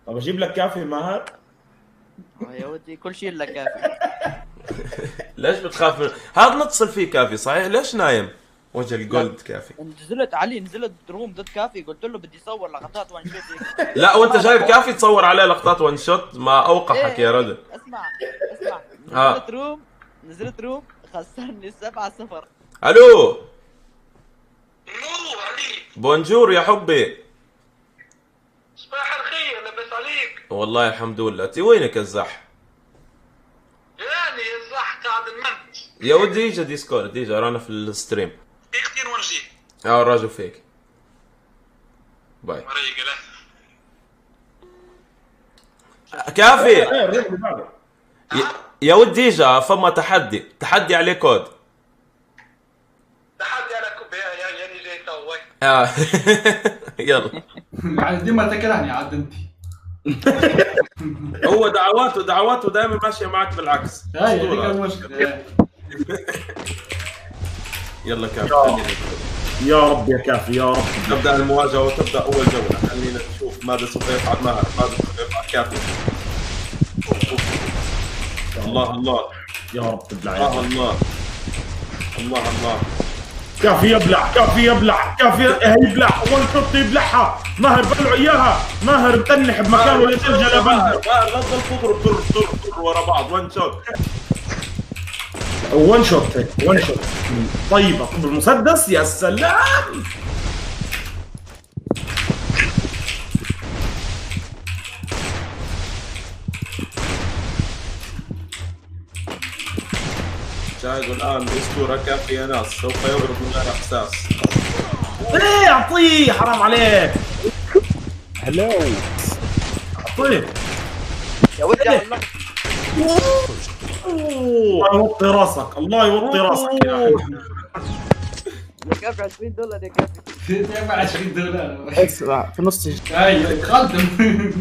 طب اجيب لك كافي ماهر؟ يا ودي كل شيء الا كافي. ليش بتخاف من هذا؟ نتصل فيه كافي صحيح؟ ليش نايم؟ وجه لا الجولد كافي. نزلت علي، نزلت روم ضد كافي، قلت له بدي اصور لقطات وان شوت هيك. لا وانت جايب كافي تصور عليه لقطات وان شوت؟ ما اوقحك يا رجل. اسمع اسمع، ها. نزلت روم خسرني 7-0. الو. بونجور يا حبي. صباح الخير، لبس عليك. والله الحمد لله. تي وينك الزح؟ يعني الزح قاعد نمت. يا ودي اجا ديسكورد، اجا رانا في الستريم. دقيقتين ونجي. الراجل فيك. باي. مريقة له. كافي. ايه الروح اللي بعده. يا ودي اجا فما تحدي عليه كود. تحدي على كوب يعني جاي تو. يلا. يعني ديما تكرهني عاد انت. هو دعواته دائما ماشيه معك بالعكس. هاي هذيك المشكلة. يلا كافي. يا رب يا كافي يا رب. تبدا المواجهه وتبدا اول جوله. خلينا نشوف ماذا سوف يفعل ماهر، ماذا سوف يفعل كافي. الله يا رب تبلع الله الله الله الله. كافي يبلع كافي يبلع وان شوت يبلعها. ماهر بلعوا اياها. ماهر متنح بمكانه للزلزله بلده. ماهر لا تضل تضرب طر ورا بعض. وان شوت وان شوت هيك وان شوت. طيبه بالمسدس يا سلام. شاهدوا الان الاسطوره كافي يا ناس سوف يضرب من غير احساس. ايه اعطيه حرام عليك. هلو. طيب يا ودي الله. الله يوطي راسك. الله يوطي راسك يا اخي. يا كافي $20 يا كافي. دفع $20. اسمع في نص هاي خدم.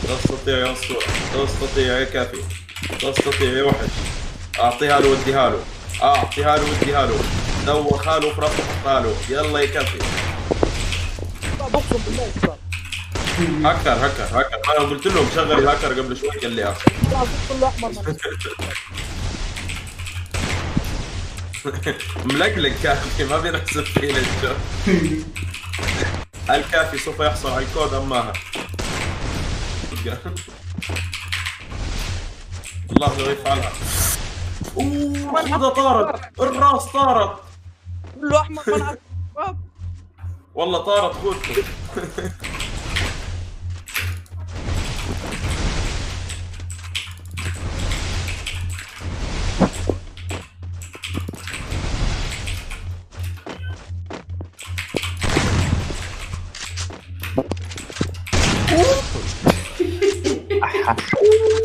تستطيع يا اسطوره، تستطيع يا كافي، تستطيع يا وحش. اعطيها له واديها له، اعطيها له واديها له. دوخها له في راسه حطها له. يلا يا كافي. اقسم بالله شباب. هكر انا قلت لهم شغل الهكر قبل شوي قال لي كله احمر. ملقلق كافي ما بينحسب فيه للجو. الكافي سوف يحصل على الكود ام ماهر؟ الله لو يفعلها. واحدة طارت، الراس طارت. كله احمر ملعب شباب. والله طارت خوته.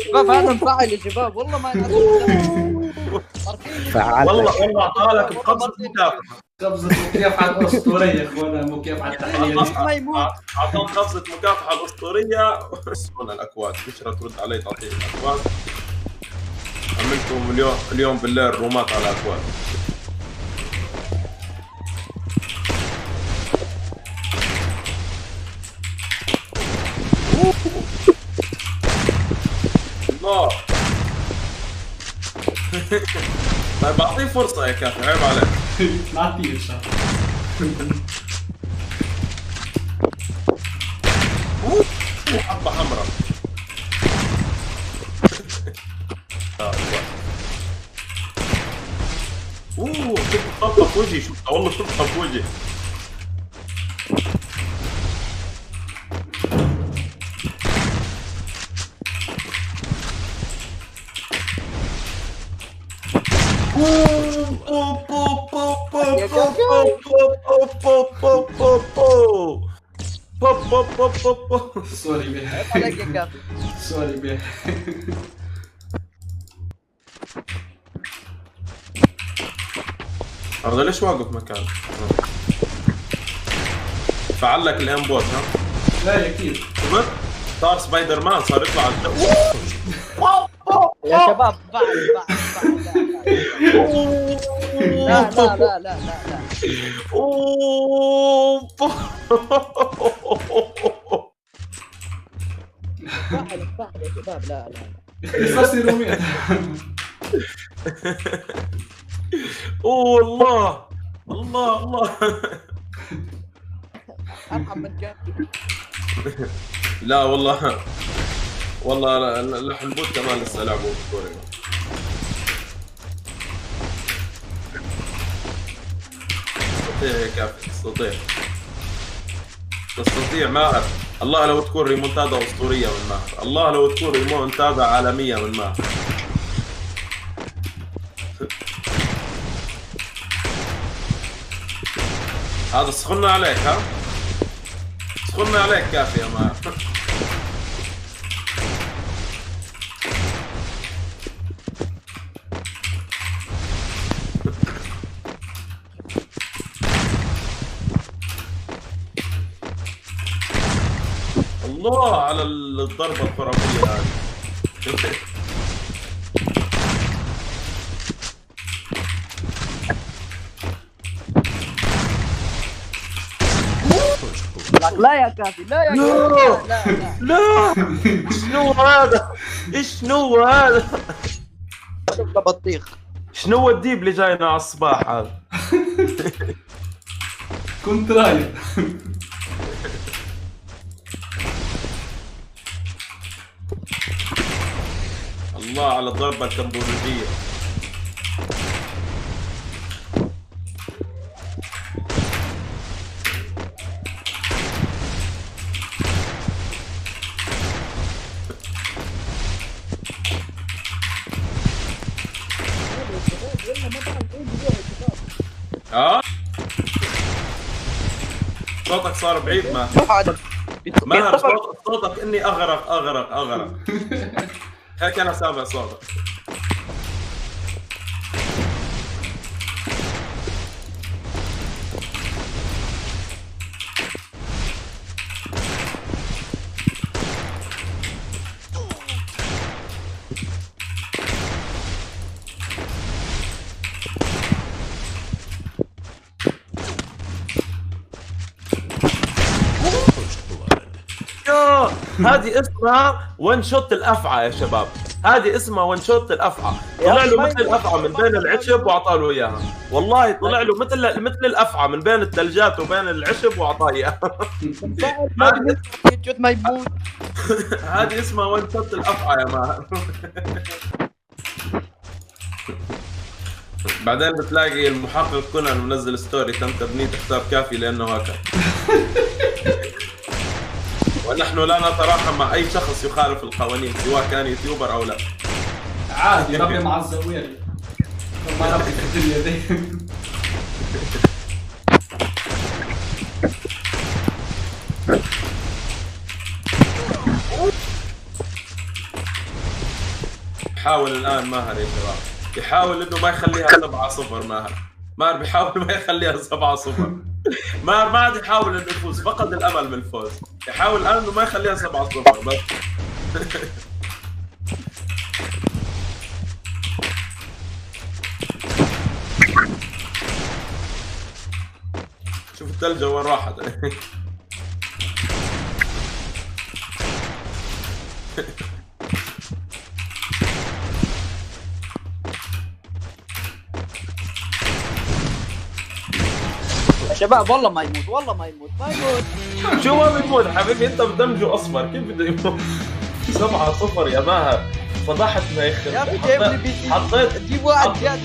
شباب هذا انفعل يا شباب والله ما فعال. والله اعطاها لك بقبضه مكافحه. قبضة مكافحة الأسطورية يا اخوانا، مكافحة التحليل. ما يموت. اعطاهم قبضة مكافحة الاسطورية. هنا الاكواد، بشرى ترد علي تعطيني الاكواد. عملتهم اليوم بالليل رومات على الاكواد. الله. طيب اعطيه فرصة يا كافي، عيب عليك. نعطيه ان شاء الله. حبة حمراء. شفت الطبقة في وجهي، شفتها والله شفتها في وجهي. سوري بيه. عليك يا كافي. سوري بيه. هذا ليش واقف مكان؟ فعل لك الانبوت ها؟ لا يا كيف. شفت؟ صار سبايدر مان، صار يطلع على الجو. يا شباب بعد لا لا لا لا لا لا. اوه بعد يا شباب لا لا. قصصي رومية. اوه الله الله الله. ارحم من كافي. لا والله والله الحنبوت كمان لسه لعبوا بكوريا. تستطيع يا كافي، تستطيع ماهر. الله لو تكون ريمونتادا اسطوريه من ماهر، الله لو تكون ريمونتادا عالميه من ماهر. هذا سخنا عليك، ها سخنا عليك كافي يا ماهر. الله على الضربة الخرافية هذه. لا يا كافي لا يا كافي لا لا لا شنو هذا؟ شنو هذا؟ لا بطيخ. شنو الديب اللي جاينا على الصباح هذا؟ كنت رايق. الله على الضربة الكمبوزية. صوتك صار بعيد. ماهر صوتك اني اغرق. هيك انا سامع صوتك. هذه اسمها ون شوت الافعى يا شباب، هذه اسمها ون شوت الافعى. طلع له مثل الافعى من بين العشب واعطاه له اياها، والله طلع له مثل الافعى من بين الثلجات وبين العشب واعطاه اياها. ما يموت. هذه اسمها ون شوت الافعى يا ماهر. بعدين بتلاقي المحقق كونان منزل ستوري تم تبنية حساب كافي لانه هاكر. ونحن لا نتراحم مع اي شخص يخالف القوانين سواء كان يوتيوبر او لا. عادي ربي مع الزوير. ما ربي في الدنيا دي. يحاول الان ماهر يا شباب، يحاول انه ما يخليها 7-0. ماهر بيحاول ما يخليها 7-0. ماهر ما عاد يحاول انه يفوز، فقد الامل من الفوز. يحاول الان انه ما يخليها 7-0 بس. شوف الثلجة وين راحت. يا شباب والله ما يموت والله ما يموت شو ما بيموت حبيبي، انت بدمجه اصفر كيف بده يموت؟ 7-0 يا ماهر، فضحتنا يا اخي. يا اخي جايب لي بي سي. جيب واحد جهاز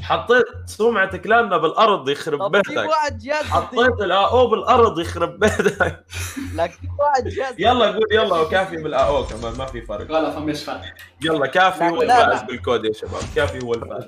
حطيت سمعة كلامنا بالارض يخرب بيتك. جيب واحد جهاز حطيت الاو بالارض يخرب بيتك. لك جيب واحد جهاز. يلا قول يلا، وكافي بالاو كمان ما في فرق. غلط فمش فارق. يلا كافي هو لا، لا، لا. الفائز بالكود يا شباب، كافي هو الفائز.